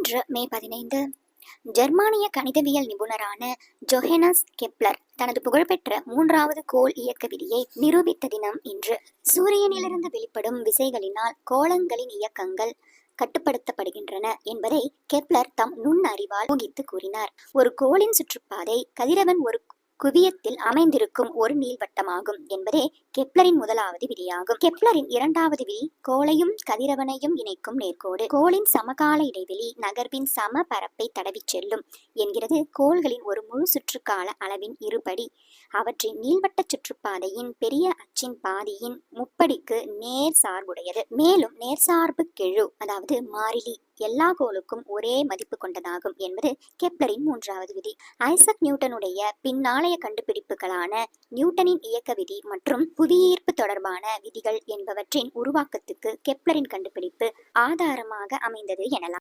இன்று மே 15 ஜெர்மானிய கணிதவியல் நிபுணரான ஜொஹெனஸ் கெப்லர் தனது புகழ்பெற்ற மூன்றாவது கோள் இயக்க விதியை நிரூபித்த தினம் இன்று. சூரியனிலிருந்து வெளிப்படும் விசைகளினால் கோளங்களின் இயக்கங்கள் கட்டுப்படுத்தப்படுகின்றன என்பதை கெப்லர் தம் நுண்ணறிவால் ஊகித்து கூறினார். ஒரு கோளின் சுற்றுப்பாதை கதிரவன் ஒரு குவியத்தில் அமைந்திருக்கும் ஒரு நீள்வட்டமாகும் என்பதே கெப்லரின் முதலாவது விதியாகும். கெப்லரின் இரண்டாவது விதி கோளையும் கதிரவனையும் இணைக்கும் நேர்கோடு. கோளின் சமகால இடைவெளி நகர்வின் சம பரப்பை தடவிச் செல்லும் என்கிறது கோள்களின் ஒரு முழு சுற்றுக்கால அளவின் இருபடி. அவற்றின் நீள்வட்ட சுற்றுப்பாதையின் பெரிய அச்சின் பாதியின் முப்படிக்கு நேர் சார்புடையது. மேலும் நேர்சார்பு கெழு அதாவது மாறிலி எல்லா கோளுக்கும் ஒரே மதிப்பு கொண்டதாகும் என்பது கெப்லரின் மூன்றாவது விதி. ஐசக் நியூட்டனுடைய பின்னாளைய கண்டுபிடிப்புகளான நியூட்டனின் இயக்க விதி மற்றும் புவியீர்ப்பு தொடர்பான விதிகள் என்பவற்றின் உருவாக்கத்துக்கு கெப்லரின் கண்டுபிடிப்பு ஆதாரமாக அமைந்தது எனலாம்.